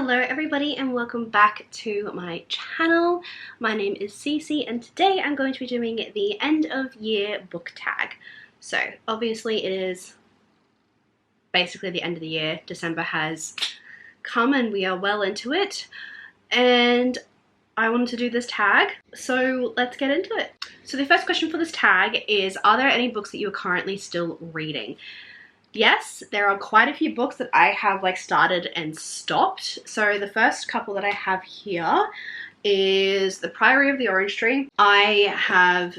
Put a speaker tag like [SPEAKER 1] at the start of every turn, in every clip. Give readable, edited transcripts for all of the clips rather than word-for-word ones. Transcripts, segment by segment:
[SPEAKER 1] Hello everybody and welcome back to my channel. My name is Cici and today I'm going to be doing the end of year book tag. So obviously it is basically the end of the year. December has come and we are well into it and I wanted to do this tag, so let's get into it. So the first question for this tag is, are there any books that you are currently still reading? Yes, there are quite a few books that I have started and stopped. So the first couple that I have here is The Priory of the Orange Tree. I have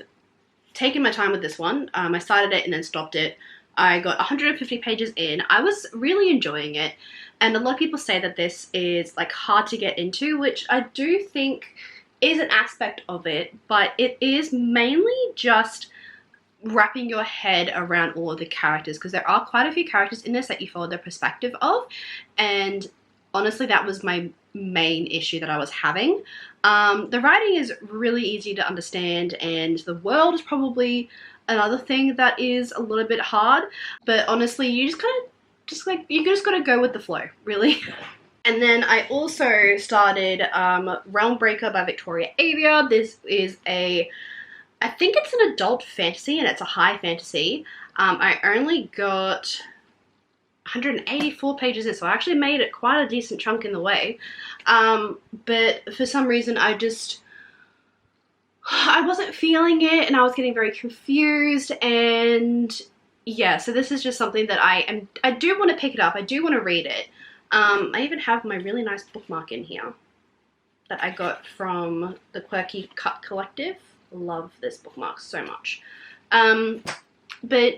[SPEAKER 1] taken my time with this one. I started it and then stopped it. I got 150 pages in. I was really enjoying it. And a lot of people say that this is hard to get into, which I do think is an aspect of it, but it is mainly just wrapping your head around all of the characters, because there are quite a few characters in this that you follow the perspective of, and honestly that was my main issue that I was having. The writing is really easy to understand and the world is probably another thing that is a little bit hard, but honestly you just you just gotta go with the flow, really. And then I also started Realm Breaker by Victoria Avia. This is I think it's an adult fantasy and it's a high fantasy. I only got 184 pages in, so I actually made it quite a decent chunk in the way. But for some reason I wasn't feeling it and I was getting very confused, and yeah, so this is just something that I do want to pick it up. I do want to read it. I even have my really nice bookmark in here that I got from the Quirky Cut Collective. Love this bookmark so much. But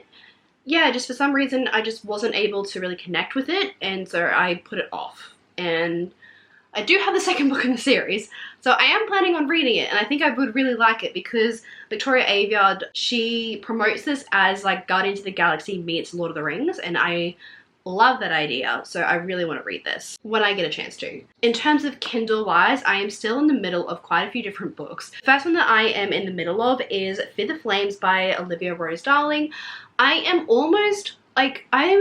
[SPEAKER 1] yeah, just for some reason I just wasn't able to really connect with it, and so I put it off. And I do have the second book in the series, so I am planning on reading it, and I think I would really like it because Victoria Aveyard, she promotes this as Guardians of the Galaxy meets Lord of the Rings, and I love that idea, so I really want to read this when I get a chance to. In terms of Kindle wise, I am still in the middle of quite a few different books. The first one that I am in the middle of is Fear the Flames by Olivia Rose Darling. I am almost I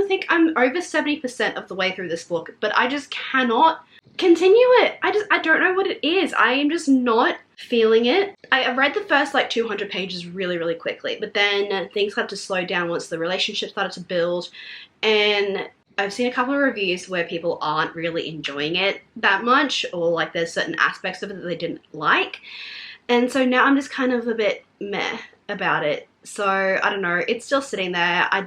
[SPEAKER 1] think I'm over 70% of the way through this book, but I just cannot continue it. I don't know what it is. I am just not feeling it. I read the first 200 pages really quickly, but then things had to slow down once the relationship started to build, and I've seen a couple of reviews where people aren't really enjoying it that much, or there's certain aspects of it that they didn't like, and so now I'm just kind of a bit meh about it. So I don't know, it's still sitting there. I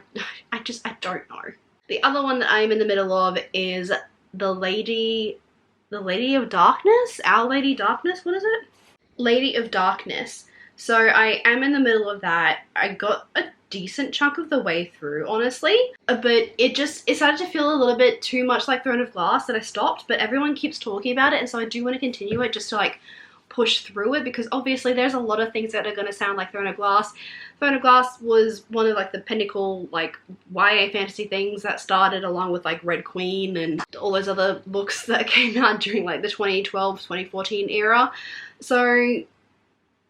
[SPEAKER 1] don't know. The other one that I'm in the middle of is The Lady of Darkness? Our Lady Darkness? What is it? Lady of Darkness. So I am in the middle of that. I got a decent chunk of the way through, honestly, but it started to feel a little bit too much like Throne of Glass that I stopped, but everyone keeps talking about it, and so I do want to continue it just to push through it, because obviously there's a lot of things that are going to sound like Throne of Glass. Throne of Glass was one of the pinnacle YA fantasy things that started along with Red Queen and all those other books that came out during the 2012-2014 era. So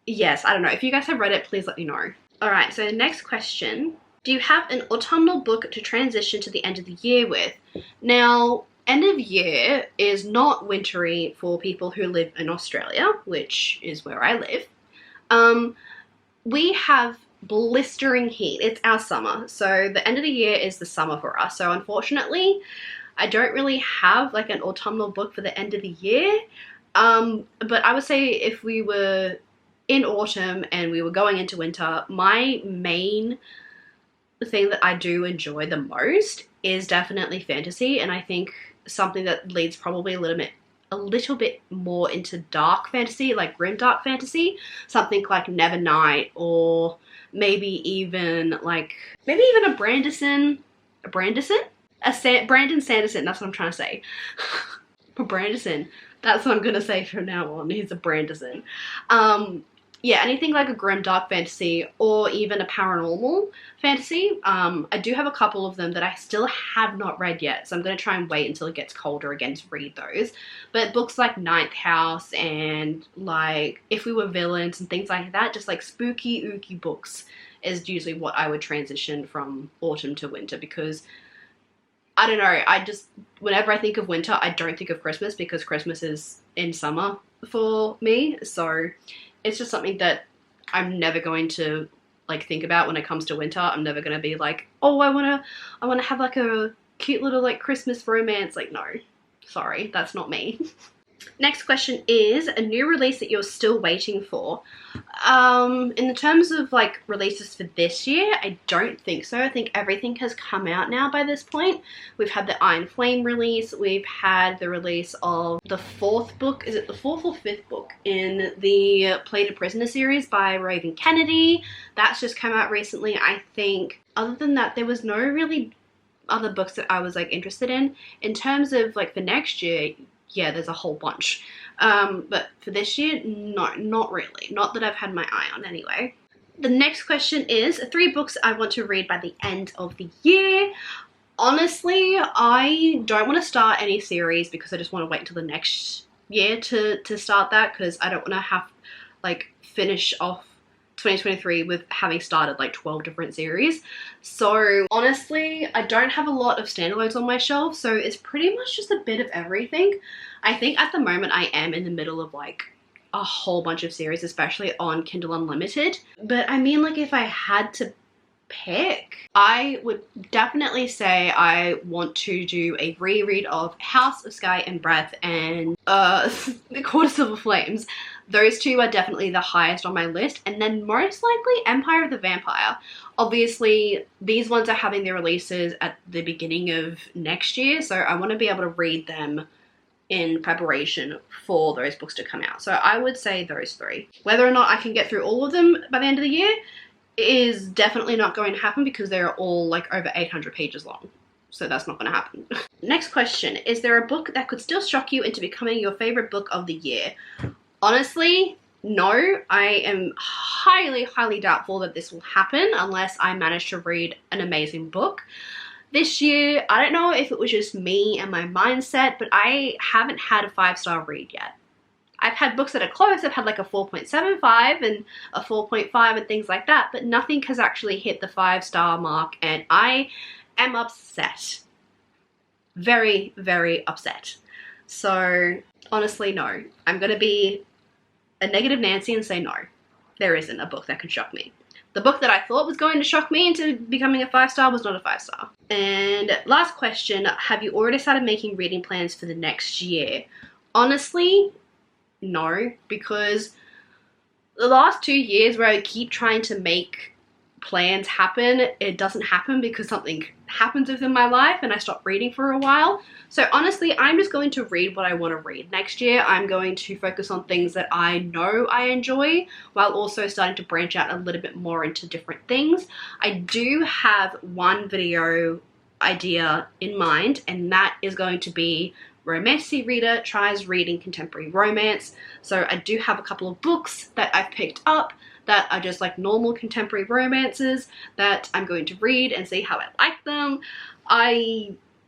[SPEAKER 1] yes, I don't know. If you guys have read it, please let me know. Alright, so the next question. Do you have an autumnal book to transition to the end of the year with? Now, end of year is not wintry for people who live in Australia, which is where I live. We have blistering heat. It's our summer. So the end of the year is the summer for us. So unfortunately, I don't really have an autumnal book for the end of the year. But I would say if we were in autumn and we were going into winter, my main thing that I do enjoy the most is definitely fantasy, and I think something that leads probably a little bit more into dark fantasy, grim dark fantasy, something like Nevernight, or maybe even a Brandon Sanderson, that's what I'm trying to say. Brandon, that's what I'm gonna say from now on. He's a Brandon. Yeah, anything like a grim dark fantasy or even a paranormal fantasy. I do have a couple of them that I still have not read yet, so I'm going to try and wait until it gets colder again to read those. But books like Ninth House and If We Were Villains and things like that, just spooky, ooky books is usually what I would transition from autumn to winter, because I don't know, I just, whenever I think of winter, I don't think of Christmas because Christmas is in summer for me. So it's just something that I'm never going to like think about when it comes to winter. I'm never going to be like, oh, I want to have like a cute little like Christmas romance. Like, no, sorry, that's not me. Next question is a new release that you're still waiting for. In the terms of like releases for this year, I don't think so. I think everything has come out now by this point. We've had the Iron Flame release. We've had the release of the 4th book. Is it the 4th or 5th book in the Plated Prisoner series by Raven Kennedy? That's just come out recently. I think other than that, there was no really other books that I was like interested in. In terms of like for next year, yeah, there's a whole bunch. But for this year, no, not really. Not that I've had my eye on anyway. The next question is 3 books I want to read by the end of the year. Honestly, I don't want to start any series because I just want to wait until the next year to start that, because I don't want to have like finish off 2023 with having started like 12 different series. So honestly, I don't have a lot of standalones on my shelf, so it's pretty much just a bit of everything. I think at the moment I am in the middle of like a whole bunch of series, especially on Kindle Unlimited. But I mean, like if I had to pick, I would definitely say I want to do a reread of House of Sky and Breath and The Court of Silver Flames. Those 2 are definitely the highest on my list, and then most likely Empire of the Vampire. Obviously, these ones are having their releases at the beginning of next year, so I want to be able to read them in preparation for those books to come out. So I would say those 3. Whether or not I can get through all of them by the end of the year is definitely not going to happen because they're all like over 800 pages long. So that's not going to happen. Next question, is there a book that could still shock you into becoming your favorite book of the year? Honestly, no. I am highly, highly doubtful that this will happen unless I manage to read an amazing book. This year, I don't know if it was just me and my mindset, but I haven't had a 5-star read yet. I've had books that are close. I've had like a 4.75 and a 4.5 and things like that, but nothing has actually hit the 5-star mark, and I am upset. Very, very upset. So honestly, no. I'm going to be a negative Nancy and say no. There isn't a book that can shock me. The book that I thought was going to shock me into becoming a 5-star was not a 5-star. And last question, have you already started making reading plans for the next year? Honestly, no, because the last 2 years where I keep trying to make plans happen, it doesn't happen because something happens within my life and I stop reading for a while. So honestly, I'm just going to read what I want to read. Next year, I'm going to focus on things that I know I enjoy while also starting to branch out a little bit more into different things. I do have one video idea in mind, and that is going to be Romantic Reader Tries Reading Contemporary Romance. So I do have a couple of books that I've picked up that are just like normal contemporary romances that I'm going to read and see how I like them.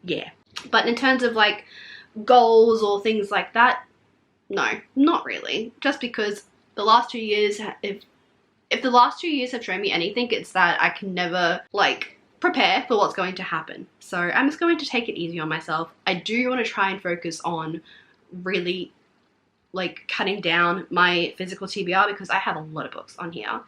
[SPEAKER 1] Yeah. But in terms of like goals or things like that, no, not really. Just because the last 2 years, if the last 2 years have shown me anything, it's that I can never like prepare for what's going to happen. So I'm just going to take it easy on myself. I do want to try and focus on really like cutting down my physical TBR because I have a lot of books on here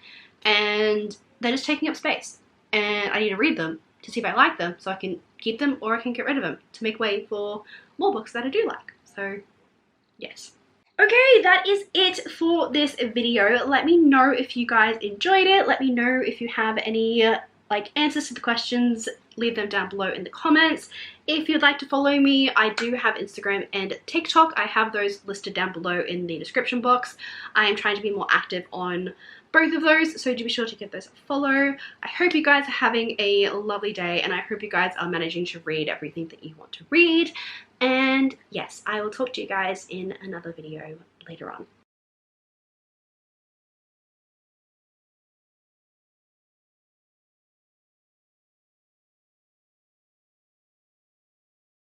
[SPEAKER 1] and they're just taking up space, and I need to read them to see if I like them so I can keep them or I can get rid of them to make way for more books that I do like. So yes. Okay, that is it for this video. Let me know if you guys enjoyed it. Let me know if you have any like answers to the questions. Leave them down below in the comments. If you'd like to follow me, I do have Instagram and TikTok. I have those listed down below in the description box. I am trying to be more active on both of those, so do be sure to give those a follow. I hope you guys are having a lovely day, and I hope you guys are managing to read everything that you want to read. And yes, I will talk to you guys in another video later on.